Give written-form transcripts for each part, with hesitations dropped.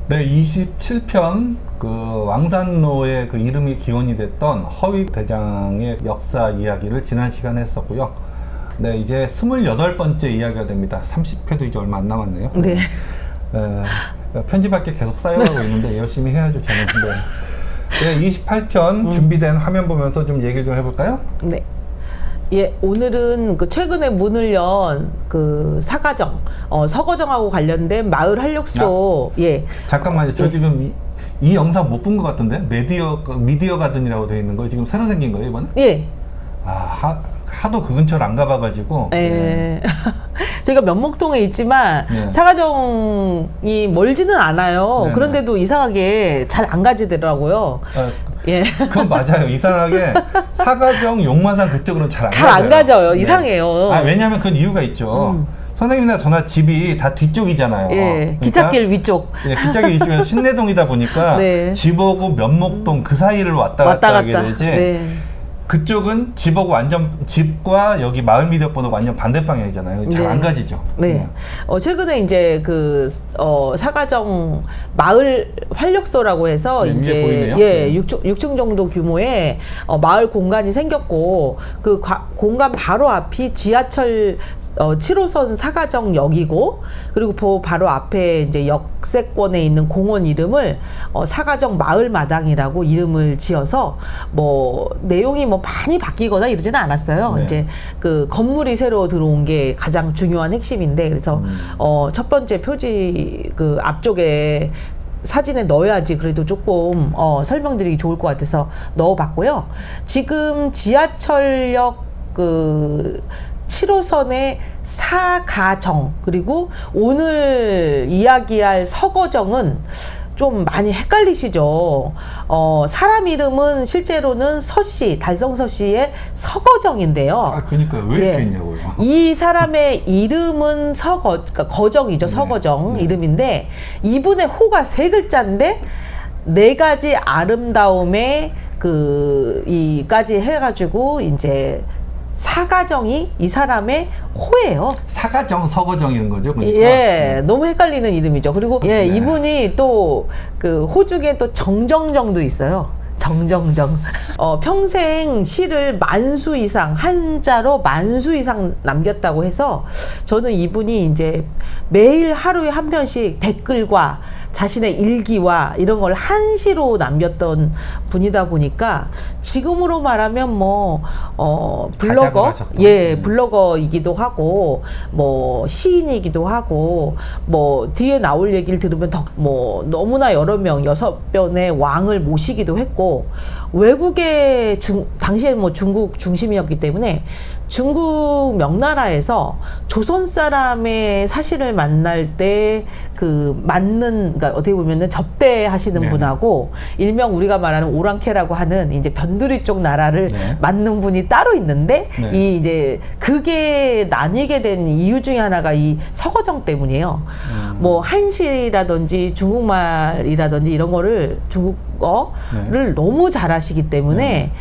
네, 27편 그 왕산로의 그 이름이 기원이 됐던 허위대장의 역사 이야기를 지난 시간에 했었고요. 네, 이제 28번째 이야기가 됩니다. 30회도 이제 얼마 안 남았네요. 네. 편집할 게 계속 쌓여가고 있는데 열심히 해야죠, 저는. 네, 28편 준비된 화면 보면서 좀 얘기를 좀 해볼까요? 네. 예, 오늘은 그 최근에 문을 연 그 사가정, 서거정하고 관련된 마을 활력소. 예. 잠깐만요. 저 지금 이 영상 못 본 것 같은데? 미디어 가든이라고 되어 있는 거 지금 새로 생긴 거예요, 이번에? 예. 하도 그 근처를 안 가봐가지고. 예. 네. 저희가 면목동에 있지만 네. 사가정이 멀지는 않아요. 네네. 그런데도 이상하게 잘 안 가지더라고요. 예. 그건 맞아요. 이상하게 사가정, 용마산 그쪽으로는 잘 안 가져요. 네. 이상해요. 왜냐하면 그건 이유가 있죠. 선생님이나 저나 집이 다 뒤쪽이잖아요. 예. 그러니까, 기찻길 위쪽. 예, 기찻길 위쪽에서 신내동이다 보니까 네. 집하고 면목동 그 사이를 왔다 갔다 하게 되지. 네. 그쪽은 집하고 완전 집과 여기 마을 미디어번호가 완전 반대 방향이잖아요. 잘 안 네. 가지죠. 네. 최근에 이제 그 사가정 마을 활력소라고 해서 네, 이제 위에 보이네요. 예, 네. 6층 정도 규모의 마을 공간이 생겼고 그 공간 바로 앞이 지하철 7호선 사가정역이고 그리고 바로 앞에 이제 역세권에 있는 공원 이름을 사가정 마을 마당이라고 이름을 지어서 뭐 내용이 뭐 많이 바뀌거나 이러지는 않았어요. 네. 이제 그 건물이 새로 들어온 게 가장 중요한 핵심인데 그래서 첫 번째 표지 그 앞쪽에 사진에 넣어야지 그래도 조금 설명드리기 좋을 것 같아서 넣어봤고요. 지금 지하철역 그 7호선의 사가정 그리고 오늘 이야기할 서거정은 좀 많이 헷갈리시죠. 사람 이름은 실제로는 서씨, 달성서씨의 서거정인데요. 그러니까 왜 이렇게 했냐고요. 이 사람의 이름은 그러니까 거정이죠. 서거정 네. 이름인데 이분의 호가 3글자인데 4가지 아름다움에 이까지 해가지고 이제 사가정이 이 사람의 호예요. 사가정, 서거정 이런 거죠. 그러니까. 예, 너무 헷갈리는 이름이죠. 그리고 네. 이분이 또 그 호 중에 또 정정정도 있어요. 정정정. 평생 시를 만수 이상, 한자로 만수 이상 남겼다고 해서 저는 이분이 이제 매일 하루에 한 편씩 댓글과 자신의 일기와 이런 걸 한시로 남겼던 분이다 보니까 지금으로 말하면 뭐 블로거, 예, 블로거이기도 하고 뭐 시인이기도 하고 뭐 뒤에 나올 얘기를 들으면 뭐 너무나 여러 명 6변의 왕을 모시기도 했고 외국의 당시에 뭐 중국 중심이었기 때문에 중국 명나라에서 조선 사람의 사신을 만날 때 그러니까 어떻게 보면은 접대하시는 네. 분하고 일명 우리가 말하는 오랑캐라고 하는 이제 변두리 쪽 나라를 네. 맡는 분이 따로 있는데 네. 이제 그게 나뉘게 된 이유 중에 하나가 이 서거정 때문이에요. 뭐 한시라든지 중국말이라든지 이런 거를 중국어를 너무 잘하시기 때문에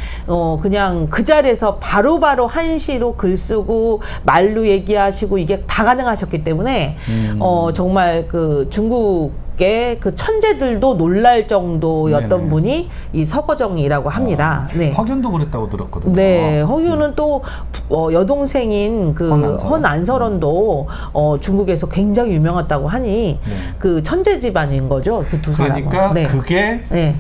그냥 그 자리에서 바로바로 한시로 글 쓰고 말로 얘기하시고 이게 다 가능하셨기 때문에 정말 그 중국의 그 천재들도 놀랄 정도였던 네네. 분이 이 서거정이라고 합니다. 네. 허균도 그랬다고 들었거든요. 네, 허균은 또 여동생인 그 헌안설원도 중국에서 굉장히 유명하다고 하니 그 천재 집안인 거죠. 그 두 사람은. 그러니까 네. 그게 네.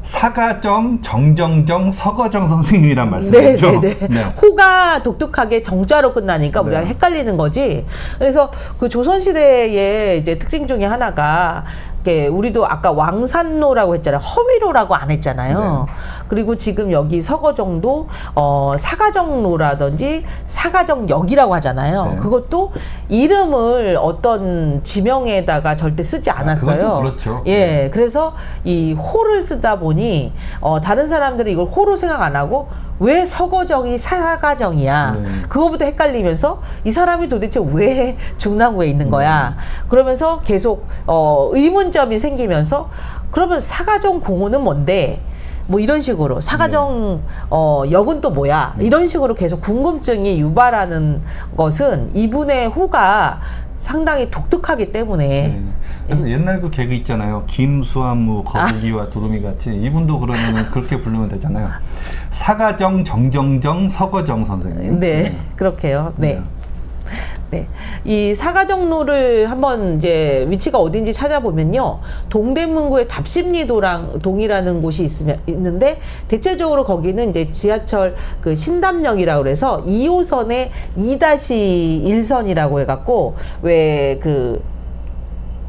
사가정, 정정정, 서거정 선생님이란 말씀이죠. 네. 호가 독특하게 정자로 끝나니까 우리가 네. 헷갈리는 거지. 그래서 그 조선시대의 이제 특징 중에 하나가 우리도 아까 왕산로라고 했잖아요. 허위로라고 안 했잖아요. 그리고 지금 여기 서거정도 사가정로라든지 사가정역이라고 하잖아요. 네. 그것도 이름을 어떤 지명에다가 절대 쓰지 않았어요. 그건 좀 그렇죠. 예, 그래서 이 호를 쓰다 보니 다른 사람들이 이걸 호로 생각 안 하고 왜 서거정이 사가정이야? 그거부터 헷갈리면서 이 사람이 도대체 왜 중랑구에 있는 거야? 그러면서 계속 의문점이 생기면서 그러면 사가정 공원은 뭔데? 뭐 이런 식으로 사가정 역은 또 뭐야? 이런 식으로 계속 궁금증이 유발하는 것은 이분의 호가 상당히 독특하기 때문에 네. 그래서 옛날 그 개그 있잖아요. 김수한무 거북이와 두루미 같이 이분도 그러면 그렇게 부르면 되잖아요. 사가정 정정정 서거정 선생님. 네, 그렇게요. 네. 네. 이 사가정로를 한번 이제 위치가 어딘지 찾아보면요. 동대문구의 답심리동이라는 곳이 있는데 대체적으로 거기는 이제 지하철 그 신담역이라고 그래서 2호선의 2-1선이라고 해갖고 왜 그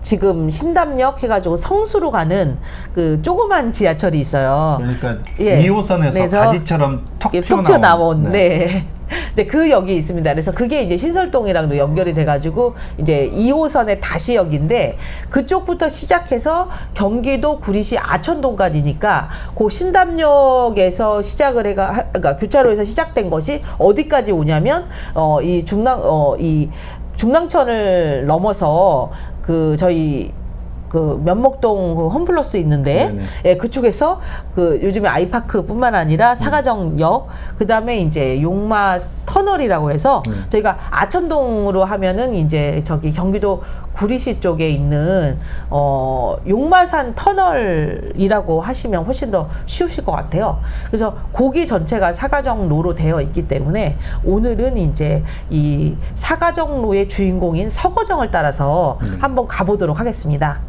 지금 신담역 해가지고 성수로 가는 그 조그만 지하철이 있어요. 그러니까 예. 2호선에서 그래서 가지처럼 턱 톡 튀어나온 네. 네, 그 역이 있습니다. 그래서 그게 이제 신설동이랑도 연결이 돼가지고 이제 2호선의 다시역인데 그쪽부터 시작해서 경기도 구리시 아천동까지니까 그 신담역에서 시작을 그러니까 교차로에서 시작된 것이 어디까지 오냐면 이 중랑천을 넘어서 그 저희 그 면목동 그 홈플러스 있는데 예, 그쪽에서 그 요즘에 아이파크뿐만 아니라 사가정역 그다음에 이제 용마 터널이라고 해서 저희가 아천동으로 하면은 이제 저기 경기도 구리시 쪽에 있는 용마산 터널이라고 하시면 훨씬 더 쉬우실 것 같아요. 그래서 거기 전체가 사가정로로 되어 있기 때문에 오늘은 이제 이 사가정로의 주인공인 서거정을 따라서 한번 가보도록 하겠습니다.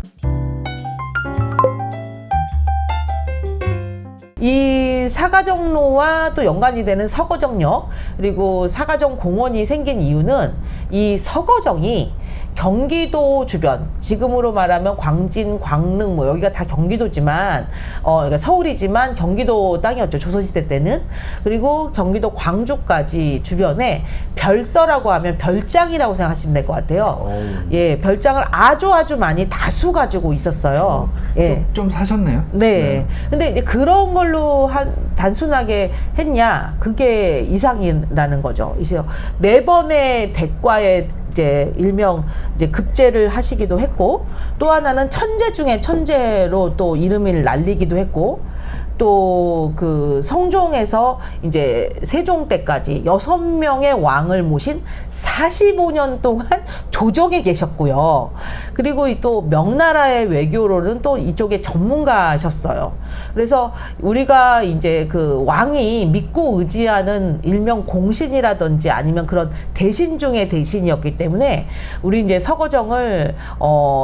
이 사가정로와 또 연관이 되는 서거정역 그리고 사가정 공원이 생긴 이유는 이 서거정이 경기도 주변 지금으로 말하면 광진, 광릉 뭐 여기가 다 경기도지만 그러니까 서울이지만 경기도 땅이었죠 조선시대 때는. 그리고 경기도 광주까지 주변에 별서라고 하면 별장이라고 생각하시면 될 것 같아요. 예, 별장을 아주 많이 다수 가지고 있었어요. 예, 좀 사셨네요. 네. 근데 이제 그런 걸로 단순하게 했냐? 그게 이상이라는 거죠. 이제 4번의 대과에 이제 일명 이제 급제를 하시기도 했고 또 하나는 천재 중에 천재로 또 이름을 날리기도 했고 또 그 성종에서 이제 세종 때까지 6명의 왕을 모신 45년 동안 조정에 계셨고요. 그리고 또 명나라의 외교로는 또 이쪽에 전문가셨어요. 그래서 우리가 이제 그 왕이 믿고 의지하는 일명 공신이라든지 아니면 그런 대신 중에 대신이었기 때문에 우리 이제 서거정을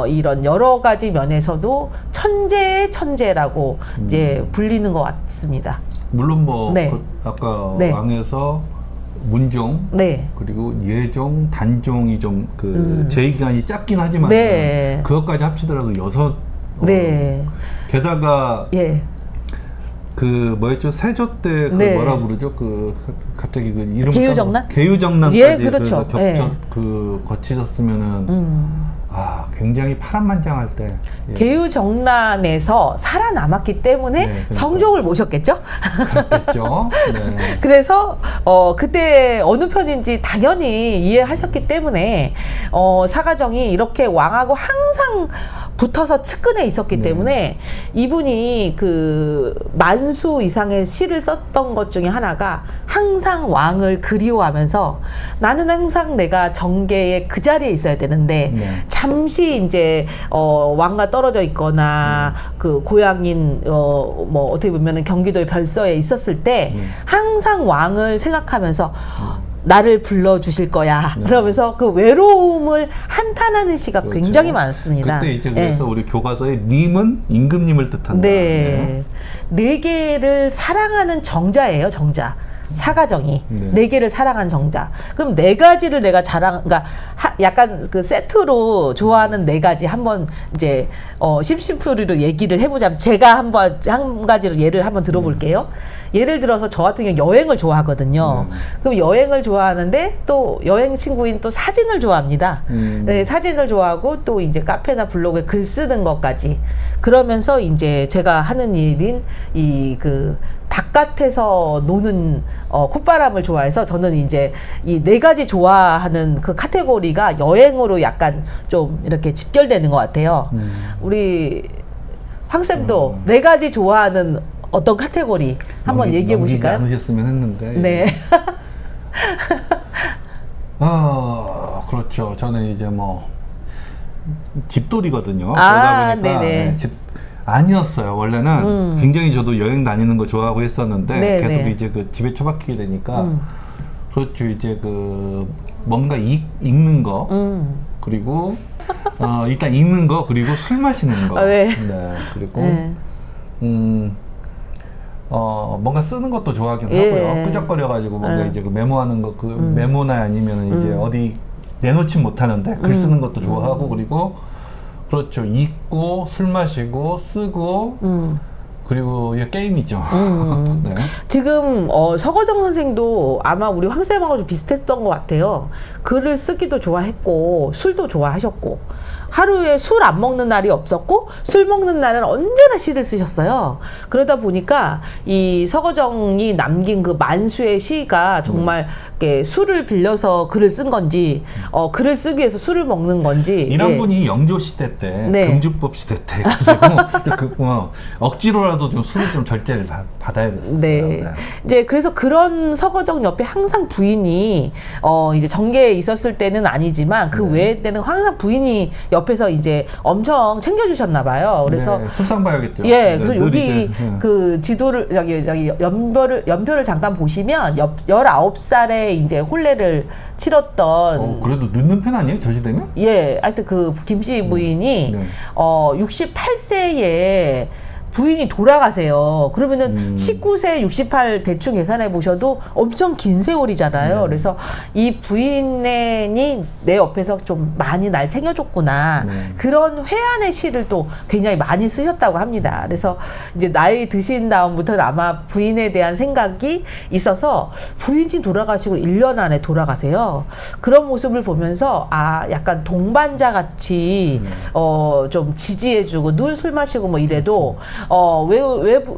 이런 여러 가지 면에서도 천재의 천재라고 이제 불리는 것 같습니다. 물론 뭐 네. 아까 네. 왕에서 문종 네. 그리고 예종, 단종이 좀 그 제기간이 짧긴 하지만 네. 그것까지 합치더라도 6. 네. 게다가 예. 그 뭐였죠? 세조 때 그 네. 뭐라 부르죠? 그 갑자기 그 이름 계유정난? 계유정난까지 예, 그렇죠. 예. 그 거치셨으면은 굉장히 파란만장할 때 계유정난에서 살아남았기 때문에 네, 그러니까. 성종을 모셨겠죠? 그랬겠죠. 네. 그래서 그때 어느 편인지 당연히 이해하셨기 때문에 사가정이 이렇게 왕하고 항상 붙어서 측근에 있었기 때문에 이분이 그 만수 이상의 시를 썼던 것 중에 하나가 항상 왕을 그리워하면서 나는 항상 내가 정계의 그 자리에 있어야 되는데 잠시 이제 왕과 떨어져 있거나 그 고향인 뭐 어떻게 보면은 경기도의 별서에 있었을 때 항상 왕을 생각하면서 나를 불러주실 거야. 그러면서 그 외로움을 한탄하는 시가 그렇죠. 굉장히 많습니다. 그때 이제 그래서 우리 교과서에 님은 임금님을 뜻한다. 네. 네 개를 사랑하는 정자예요, 정자. 사가정이 네. 네 개를 사랑한 정자. 그럼 네 가지를 내가 그러니까 약간 그 세트로 좋아하는 네 가지 한번 이제 심심풀이로 얘기를 해보자면 제가 한번 한 가지로 예를 한번 들어볼게요. 예를 들어서 저 같은 경우 여행을 좋아하거든요. 그럼 여행을 좋아하는데 또 여행 친구인 또 사진을 좋아합니다. 네, 사진을 좋아하고 또 이제 카페나 블로그에 글 쓰는 것까지. 그러면서 이제 제가 하는 일인 이 그 바깥에서 노는 콧바람을 좋아해서 저는 이제 이 네 가지 좋아하는 그 카테고리가 여행으로 약간 좀 이렇게 집결되는 것 같아요. 우리 황쌤도 네 가지 좋아하는 어떤 카테고리 한번 얘기해 보실까요? 넘기지 않으셨으면 했는데. 네. 그렇죠. 저는 이제 뭐 집돌이거든요. 아, 그러다 보니까 네네. 아니었어요. 원래는 굉장히 저도 여행 다니는 거 좋아하고 했었는데 네네. 계속 이제 그 집에 처박히게 되니까 그렇죠. 이제 그 뭔가 읽는 거 그리고 일단 읽는 거 그리고 술 마시는 거. 네. 그리고 네. 뭔가 쓰는 것도 좋아하긴 예. 하고요. 끄적거려가지고 뭔가 예. 이제 그 메모하는 거, 그 메모나 아니면 이제 어디 내놓진 못하는데 글 쓰는 것도 좋아하고 그리고 그렇죠. 읽고 술 마시고 쓰고 그리고 이게 게임이죠. 네. 지금 서거정 선생도 아마 우리 황쌤하고 좀 비슷했던 것 같아요. 글을 쓰기도 좋아했고 술도 좋아하셨고 하루에 술 안 먹는 날이 없었고 술 먹는 날은 언제나 시를 쓰셨어요. 그러다 보니까 이 서거정이 남긴 그 만수의 시가 정말 이렇게 술을 빌려서 글을 쓴 건지 글을 쓰기 위해서 술을 먹는 건지 이런 예. 분이 영조 시대 때 네. 금주법 시대 때 그래서 억지로라도 좀 술을 좀 절제를 받아야 됐어요. 네. 이제 그래서 그런 서거정 옆에 항상 부인이 이제 정계에 있었을 때는 아니지만 그 외에 때는 항상 부인이 옆에서 이제 엄청 챙겨주셨나 봐요. 그래서 네, 술상 봐야겠죠. 예, 그래서 늘 여기 이제, 그 지도를 저기 연표를 잠깐 보시면 19살에 이제 혼례를 치렀던 그래도 늦는 편 아니에요? 저시되면? 예, 하여튼 그 김씨 부인이 네. 68세에 부인이 돌아가세요. 그러면은 19세 68 대충 계산해 보셔도 엄청 긴 세월이잖아요. 네. 그래서 이 부인이 내 옆에서 좀 많이 날 챙겨줬구나. 네. 그런 회한의 시를 또 굉장히 많이 쓰셨다고 합니다. 그래서 이제 나이 드신 다음부터는 아마 부인에 대한 생각이 있어서 부인이 돌아가시고 1년 안에 돌아가세요. 그런 모습을 보면서 약간 동반자 같이 좀 지지해주고 늘 술 마시고 뭐 이래도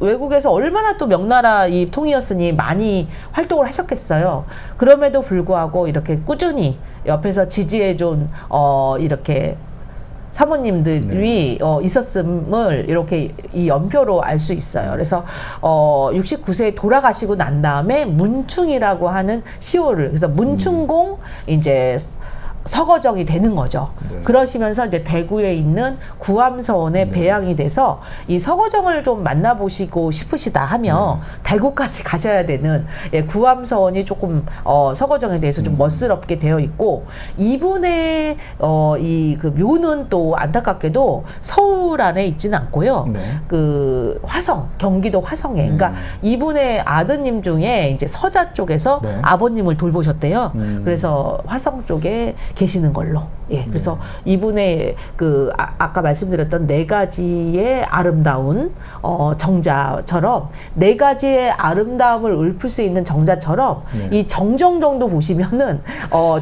외국에서 얼마나 또 명나라 이 통이었으니 많이 활동을 하셨겠어요. 그럼에도 불구하고 이렇게 꾸준히 옆에서 지지해준 이렇게 사모님들이 있었음을 이렇게 이 연표로 알 수 있어요. 그래서 69세에 돌아가시고 난 다음에 문충이라고 하는 시호를 그래서 문충공 이제 서거정이 되는 거죠. 네. 그러시면서 이제 대구에 있는 구암서원에 배양이 돼서 이 서거정을 좀 만나보시고 싶으시다 하면 대구까지 가셔야 되는 구암서원이 조금 서거정에 대해서 좀 멋스럽게 되어 있고 이분의 이 그 묘는 또 안타깝게도 서울 안에 있지는 않고요. 네. 그 화성, 경기도 화성에. 그러니까 이분의 아드님 중에 이제 서자 쪽에서 네. 아버님을 돌보셨대요. 그래서 화성 쪽에 계시는 걸로. 예. 그래서 이분의 그 아까 말씀드렸던 네 가지의 아름다운 정자처럼 네 가지의 아름다움을 읊을 수 있는 정자처럼 네. 이 정정정도 보시면은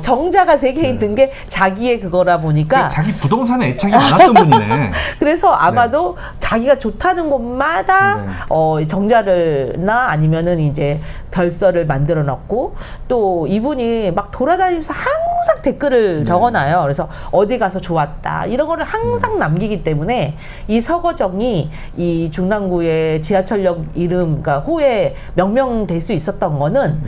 정자가 세 개 있는 게 자기의 그거라 보니까 자기 부동산에 애착이 많았던 분이네. 그래서 아마도 자기가 좋다는 곳마다 네. 정자를나 아니면은 이제 별서를 만들어 놨고 또 이분이 막 돌아다니면서 항상 댓글을 적어놔요. 그래서 어디 가서 좋았다 이런 거를 항상 남기기 때문에 이 서거정이 이 중랑구의 지하철역 이름 그러니까 호에 명명될 수 있었던 거는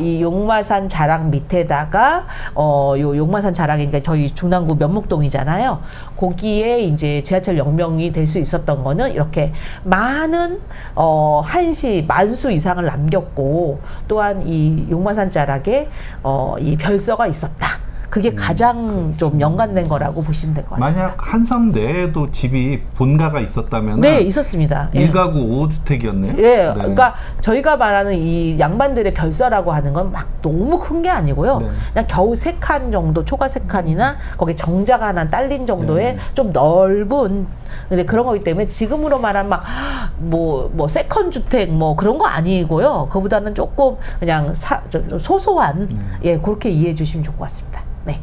이 용마산 자락 밑에다가 요 용마산 자락이 이제 저희 중랑구 면목동이잖아요. 거기에 이제 지하철 역명이 될 수 있었던 거는 이렇게 많은 한시 만수 이상을 남겼고 또한 이 용마산 자락에 이 별서가 있었다. 그게 가장 좀 연관된 거라고 보시면 될 것 같습니다. 만약 한성 내에도 집이 본가가 있었다면 네, 있었습니다. 예. 1가구 5주택이었네요. 예, 그러니까 저희가 말하는 이 양반들의 별서라고 하는 건 막 너무 큰 게 아니고요. 네. 그냥 겨우 3칸 정도, 초가 3칸이나 거기 정자가 하나 딸린 정도의 네. 좀 넓은 근데 그런 거기 때문에 지금으로 말하면 막 뭐 세컨 주택 뭐 그런 거 아니고요. 그보다는 조금 그냥 좀 소소한 예, 그렇게 이해해 주시면 좋을 것 같습니다. 네.